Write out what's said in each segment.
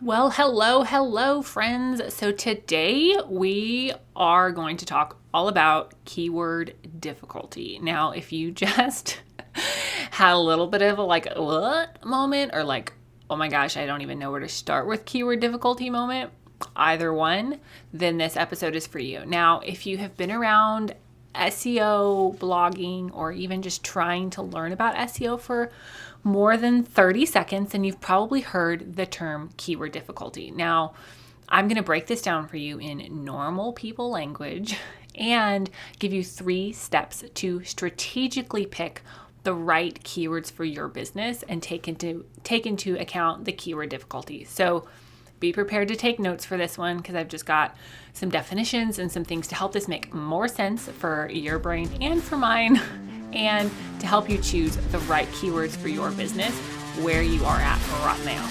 Well, hello, friends. So today we are going to talk all about keyword difficulty. Now, if you just had a little bit of a what moment or oh my gosh, I don't even know where to start with keyword difficulty moment, either one, then this episode is for you. Now, if you have been around SEO, blogging, or even just trying to learn about SEO for more than 30 seconds, and you've probably heard the term keyword difficulty. Now, I'm going to break this down for you in normal people language and give you 3 steps to strategically pick the right keywords for your business and take into account the keyword difficulty. So be prepared to take notes for this one because I've just got some definitions and some things to help this make more sense for your brain and for mine, and to help you choose the right keywords for your business where you are at right now.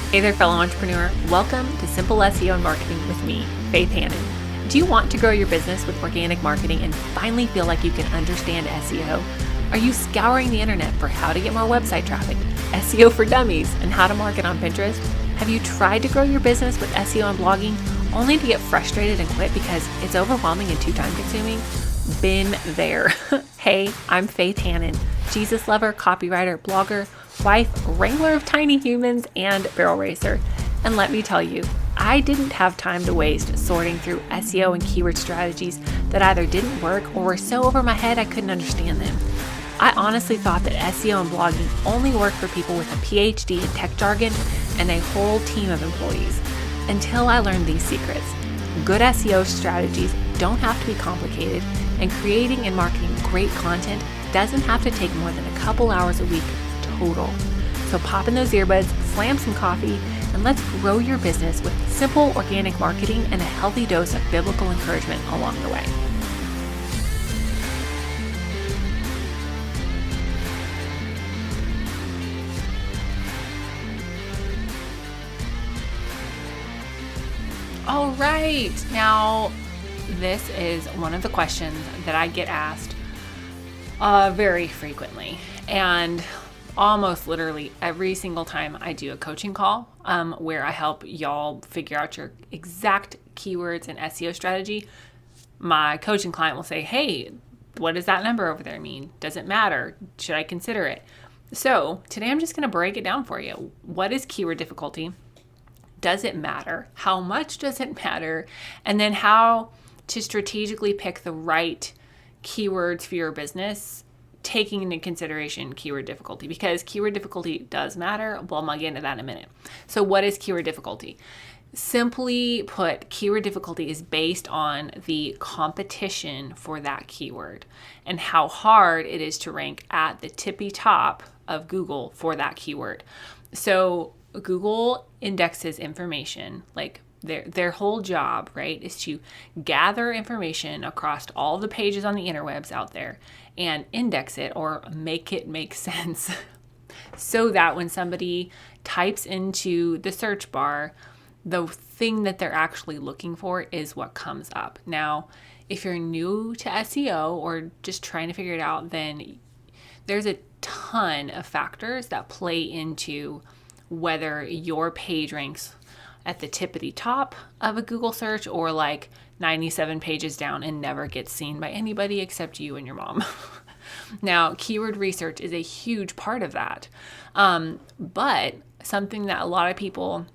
Hey there, fellow entrepreneur. Welcome to Simple SEO and Marketing with me, Faith Hannon. Do you want to grow your business with organic marketing and finally feel like you can understand SEO? Are you scouring the internet for how to get more website traffic, SEO for dummies, and how to market on Pinterest? Have you tried to grow your business with SEO and blogging only to get frustrated and quit because it's overwhelming and too time consuming? Been there. Hey, I'm Faith Hannon, Jesus lover, copywriter, blogger, wife, wrangler of tiny humans, and barrel racer. And let me tell you, I didn't have time to waste sorting through SEO and keyword strategies that either didn't work or were so over my head I couldn't understand them. I honestly thought that SEO and blogging only worked for people with a PhD in tech jargon and a whole team of employees, until I learned these secrets. Good SEO strategies don't have to be complicated, and creating and marketing great content doesn't have to take more than a couple hours a week total. So pop in those earbuds, slam some coffee, and let's grow your business with simple organic marketing and a healthy dose of biblical encouragement along the way. All right, now this is one of the questions that I get asked very frequently, and almost literally every single time I do a coaching call where I help y'all figure out your exact keywords and SEO strategy. My coaching client will say, hey, what does that number over there mean? Does it matter? Should I consider it? So today I'm just going to break it down for you. What is keyword difficulty? Does it matter? How much does it matter? And then how to strategically pick the right keywords for your business, taking into consideration keyword difficulty, because keyword difficulty does matter. Well, I'm going to get into that in a minute. So what is keyword difficulty? Simply put, keyword difficulty is based on the competition for that keyword and how hard it is to rank at the tippy top of Google for that keyword. So Google indexes information, like their whole job, right, is to gather information across all the pages on the interwebs out there and index it or make it make sense so that when somebody types into the search bar, the thing that they're actually looking for is what comes up. Now, if you're new to SEO or just trying to figure it out, then there's a ton of factors that play into whether your page ranks at the tippity top of a Google search or like 97 pages down and never gets seen by anybody except you and your mom. Now, keyword research is a huge part of that. But something that a lot of people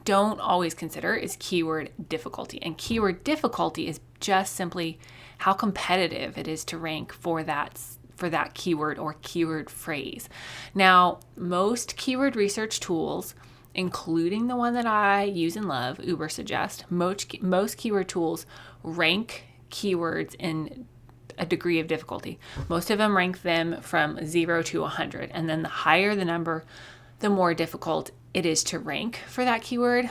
don't always consider is keyword difficulty. And keyword difficulty is just simply how competitive it is to rank for that keyword or keyword phrase. Now, most keyword research tools, including the one that I use and love, Ubersuggest, most keyword tools rank keywords in a degree of difficulty. Most of them rank them from 0 to 100, and then the higher the number, the more difficult it is to rank for that keyword.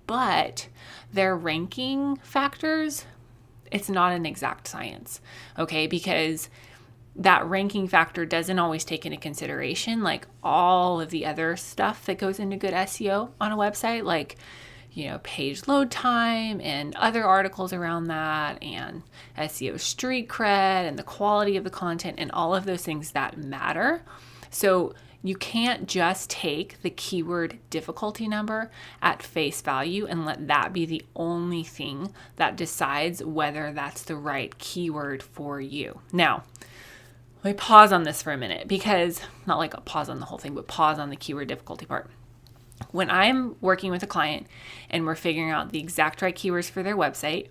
But their ranking factors, it's not an exact science, okay? Because that ranking factor doesn't always take into consideration like all of the other stuff that goes into good SEO on a website, like, page load time and other articles around that, and SEO street cred and the quality of the content and all of those things that matter. So You can't just take the keyword difficulty number at face value and let that be the only thing that decides whether that's the right keyword for you. Now, let me pause on this for a minute, because not like a pause on the whole thing, but pause on the keyword difficulty part. When I'm working with a client and we're figuring out the exact right keywords for their website,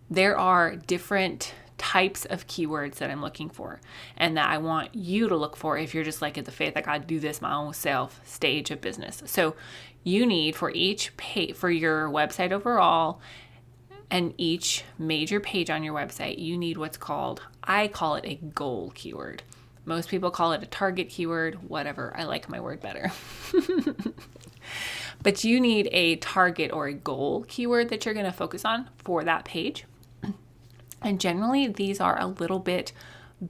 there are different types of keywords that I'm looking for and that I want you to look for if you're just like at the faith, I gotta do this my own self stage of business. So you need for each page, for your website overall and each major page on your website, you need what's called, I call it a goal keyword. Most people call it a target keyword, whatever. I like my word better. But you need a target or a goal keyword that you're going to focus on for that page. And generally, these are a little bit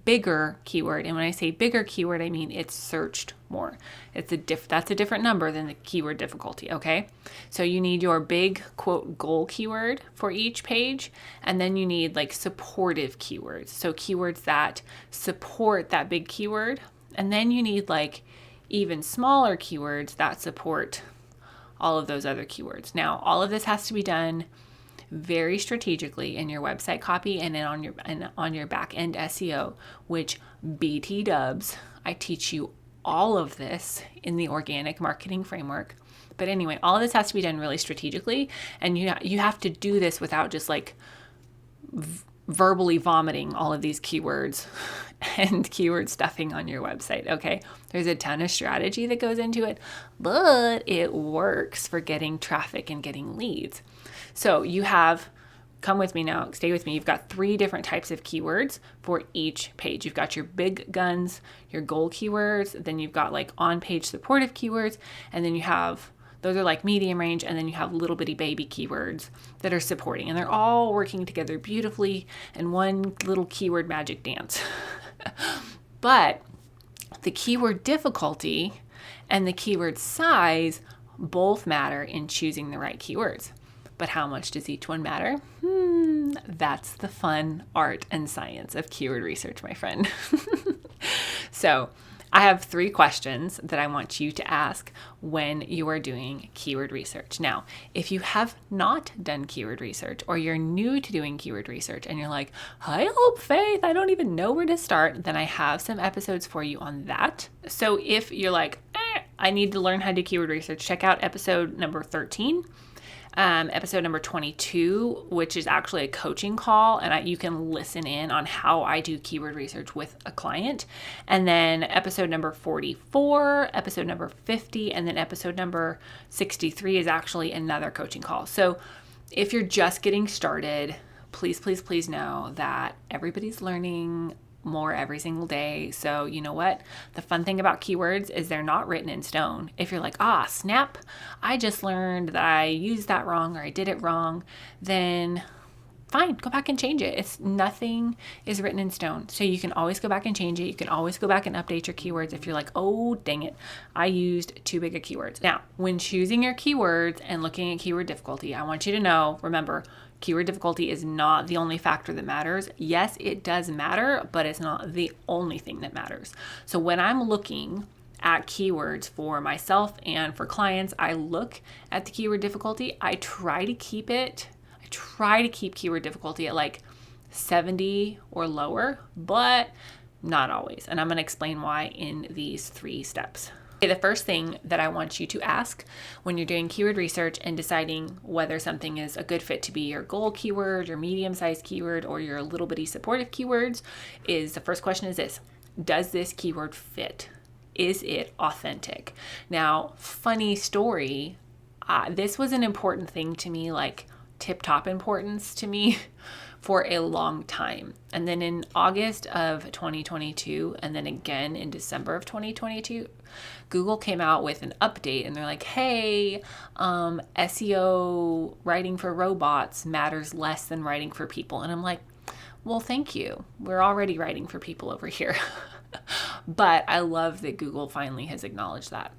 bigger keyword. And when I say bigger keyword, I mean it's searched more. That's a different number than the keyword difficulty, okay? So you need your big, quote, goal keyword for each page. And then you need like supportive keywords. So keywords that support that big keyword. And then you need like even smaller keywords that support all of those other keywords. Now, all of this has to be done very strategically in your website copy and then on your back end SEO, which BT dubs. I teach you all of this in the organic marketing framework. But anyway, all of this has to be done really strategically, and you have to do this without just like verbally vomiting all of these keywords and keyword stuffing on your website, okay? There's a ton of strategy that goes into it, but it works for getting traffic and getting leads. So you have, come with me now, stay with me. You've got 3 different types of keywords for each page. You've got your big guns, your goal keywords, then you've got like on-page supportive keywords, and then you have, those are like medium range, and then you have little bitty baby keywords that are supporting, and they're all working together beautifully in one little keyword magic dance. But the keyword difficulty and the keyword size both matter in choosing the right keywords. But how much does each one matter? That's the fun art and science of keyword research, my friend. So I have 3 questions that I want you to ask when you are doing keyword research. Now, if you have not done keyword research or you're new to doing keyword research and you're like, I hope, Faith, I don't even know where to start, then I have some episodes for you on that. So if you're like, I need to learn how to do keyword research, check out episode number 13. Episode number 22, which is actually a coaching call, and you can listen in on how I do keyword research with a client. And then episode number 44, episode number 50, and then episode number 63 is actually another coaching call. So if you're just getting started, please, please, please know that everybody's learning more every single day. So you know what? The fun thing about keywords is they're not written in stone. If you're like, snap, I just learned that I used that wrong or I did it wrong, then fine, go back and change it. Nothing is written in stone. So you can always go back and change it. You can always go back and update your keywords if you're like, oh, dang it, I used too big of keywords. Now, when choosing your keywords and looking at keyword difficulty, I want you to know, remember, keyword difficulty is not the only factor that matters. Yes, it does matter, but it's not the only thing that matters. So when I'm looking at keywords for myself and for clients, I look at the keyword difficulty. I try to keep keyword difficulty at like 70 or lower, but not always. And I'm going to explain why in these 3 steps. The first thing that I want you to ask when you're doing keyword research and deciding whether something is a good fit to be your goal keyword, your medium-sized keyword, or your little bitty supportive keywords is, the first question is this: does this keyword fit? Is it authentic? Now, funny story, this was an important thing to me, like tip-top importance to me for a long time. And then in August of 2022, and then again in December of 2022, Google came out with an update and they're like, hey, SEO writing for robots matters less than writing for people. And I'm like, well, thank you. We're already writing for people over here. But I love that Google finally has acknowledged that,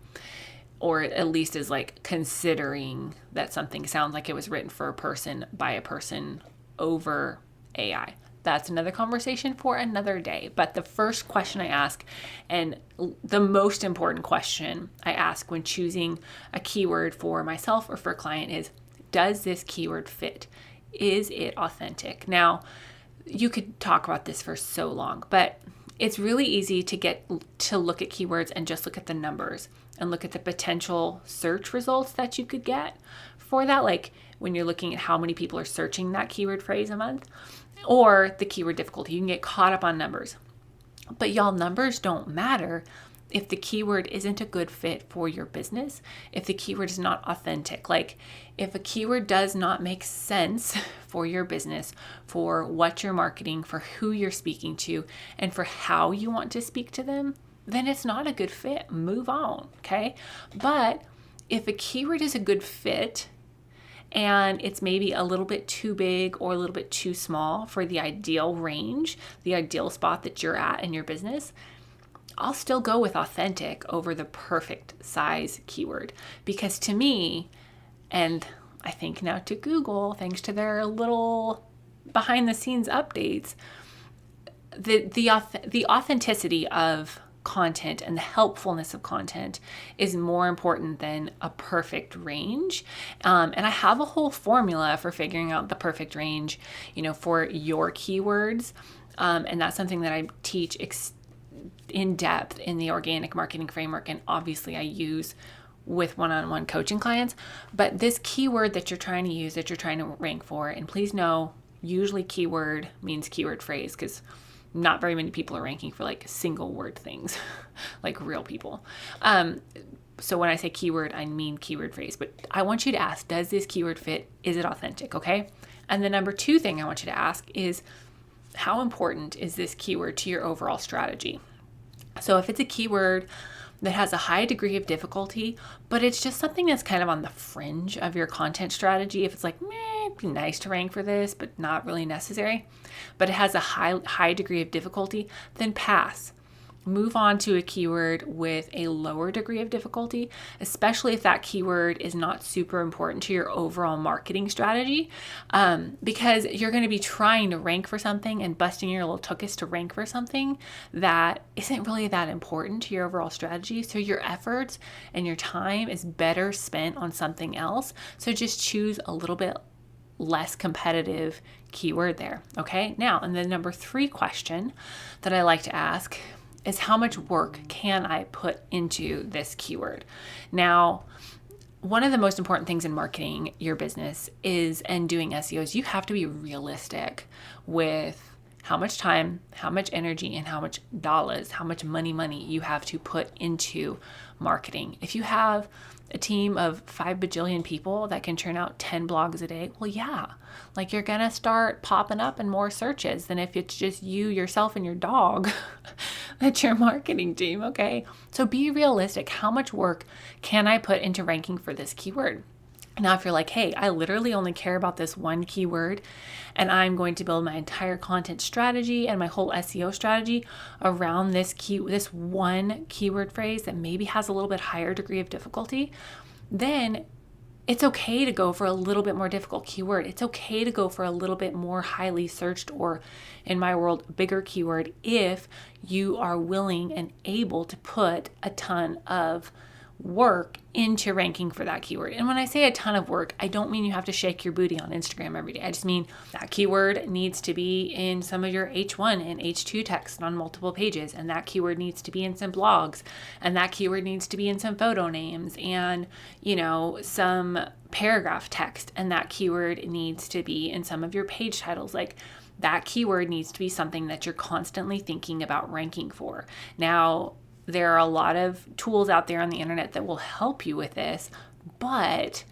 or at least is like considering that something sounds like it was written for a person by a person over AI. That's another conversation for another day. But the first question I ask, and the most important question I ask when choosing a keyword for myself or for a client is, does this keyword fit? Is it authentic? Now, you could talk about this for so long, but it's really easy to get to look at keywords and just look at the numbers and look at the potential search results that you could get for that. Like when you're looking at how many people are searching that keyword phrase a month, or the keyword difficulty, you can get caught up on numbers. But y'all, numbers don't matter if the keyword isn't a good fit for your business, if the keyword is not authentic. Like if a keyword does not make sense for your business, for what you're marketing, for who you're speaking to, and for how you want to speak to them, then it's not a good fit. Move on, okay? But if a keyword is a good fit and it's maybe a little bit too big or a little bit too small for the ideal range, the ideal spot that you're at in your business, I'll still go with authentic over the perfect size keyword. Because to me, and I think now to Google, thanks to their little behind the scenes updates, the authenticity of content and the helpfulness of content is more important than a perfect range. And I have a whole formula for figuring out the perfect range, for your keywords. And that's something that I teach in depth in the organic marketing framework. And obviously I use with one-on-one coaching clients. But this keyword that you're trying to use, that you're trying to rank for, and please know, usually keyword means keyword phrase, because not very many people are ranking for like single word things, like real people. So when I say keyword, I mean keyword phrase. But I want you to ask, does this keyword fit? Is it authentic? Okay. And the number 2 thing I want you to ask is, how important is this keyword to your overall strategy? So if it's a keyword that has a high degree of difficulty, but it's just something that's kind of on the fringe of your content strategy, if it's like, it'd be nice to rank for this, but not really necessary, but it has a high degree of difficulty, then pass. Move on to a keyword with a lower degree of difficulty, especially if that keyword is not super important to your overall marketing strategy, because you're going to be trying to rank for something and busting your little tuchus to rank for something that isn't really that important to your overall strategy. So your efforts and your time is better spent on something else. So just choose a little bit less competitive keyword there. Okay. Now, and the number 3 question that I like to ask is, how much work can I put into this keyword? Now, one of the most important things in marketing your business and doing SEO is you have to be realistic with how much time, how much energy, and how much dollars, how much money you have to put into marketing. If you have a team of 5 bajillion people that can churn out 10 blogs a day, well, yeah, like you're gonna start popping up in more searches than if it's just you, yourself, and your dog that's your marketing team, okay? So be realistic. How much work can I put into ranking for this keyword? Now, if you're like, hey, I literally only care about this one keyword and I'm going to build my entire content strategy and my whole SEO strategy around this one keyword phrase that maybe has a little bit higher degree of difficulty, then it's okay to go for a little bit more difficult keyword. It's okay to go for a little bit more highly searched, or in my world, bigger keyword, if you are willing and able to put a ton of work into ranking for that keyword. And when I say a ton of work, I don't mean you have to shake your booty on Instagram every day. I just mean that keyword needs to be in some of your H1 and H2 text on multiple pages, and that keyword needs to be in some blogs, and that keyword needs to be in some photo names and, some paragraph text, and that keyword needs to be in some of your page titles. Like, that keyword needs to be something that you're constantly thinking about ranking for. Now, there are a lot of tools out there on the internet that will help you with this, but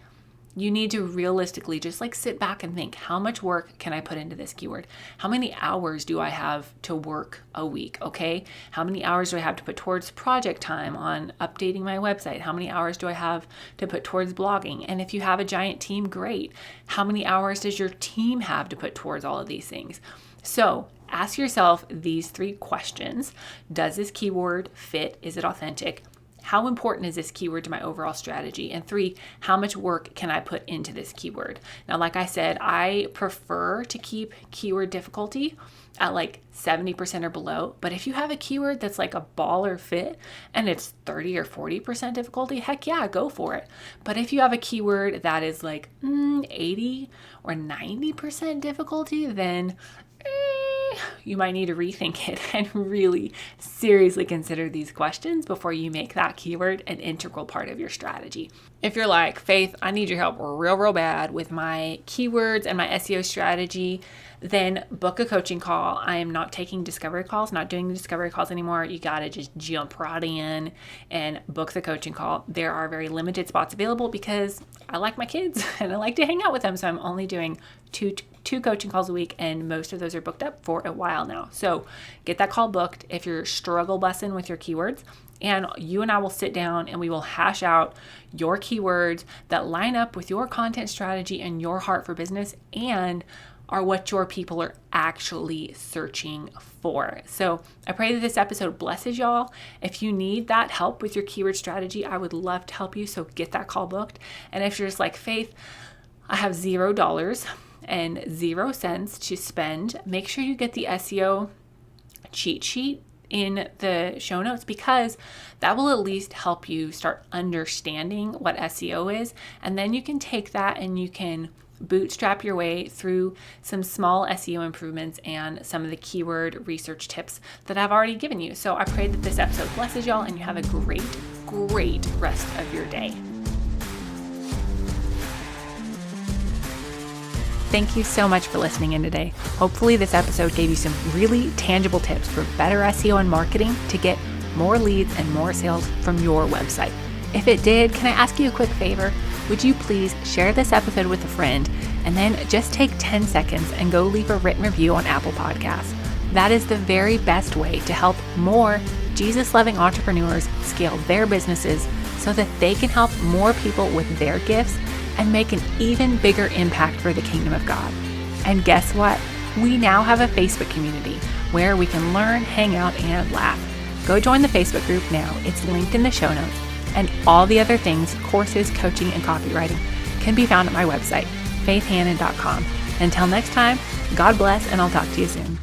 you need to realistically just sit back and think, how much work can I put into this keyword? How many hours do I have to work a week? Okay. How many hours do I have to put towards project time on updating my website? How many hours do I have to put towards blogging? And if you have a giant team, great. How many hours does your team have to put towards all of these things? So ask yourself these 3 questions. Does this keyword fit? Is it authentic? how important is this keyword to my overall strategy? And 3, how much work can I put into this keyword? Now, like I said, I prefer to keep keyword difficulty at like 70% or below. But if you have a keyword that's like a baller fit and it's 30 or 40% difficulty, heck yeah, go for it. But if you have a keyword that is like 80 or 90% difficulty, then you might need to rethink it and really seriously consider these questions before you make that keyword an integral part of your strategy. If you're like, Faith, I need your help real bad with my keywords and my SEO strategy, then book a coaching call. I am not taking discovery calls, not doing discovery calls anymore. You got to just jump right in and book the coaching call. There are very limited spots available because I like my kids and I like to hang out with them. So I'm only doing two coaching calls a week, and most of those are booked up for a while now. So get that call booked if you're struggle bussing with your keywords, and you and I will sit down and we will hash out your keywords that line up with your content strategy and your heart for business and are what your people are actually searching for. So I pray that this episode blesses y'all. If you need that help with your keyword strategy, I would love to help you. So get that call booked. And if you're just like, Faith, I have $0 and 0 cents to spend, make sure you get the SEO cheat sheet in the show notes, because that will at least help you start understanding what SEO is. And then you can take that and you can bootstrap your way through some small SEO improvements and some of the keyword research tips that I've already given you. So I pray that this episode blesses y'all and you have a great rest of your day. Thank you so much for listening in today. Hopefully this episode gave you some really tangible tips for better SEO and marketing to get more leads and more sales from your website. If it did, can I ask you a quick favor? Would you please share this episode with a friend and then just take 10 seconds and go leave a written review on Apple Podcasts. That is the very best way to help more Jesus-loving entrepreneurs scale their businesses so that they can help more people with their gifts and make an even bigger impact for the kingdom of God. And guess what? We now have a Facebook community where we can learn, hang out, and laugh. Go join the Facebook group now. It's linked in the show notes. And all the other things, courses, coaching, and copywriting can be found at my website, faithhannon.com. Until next time, God bless, and I'll talk to you soon.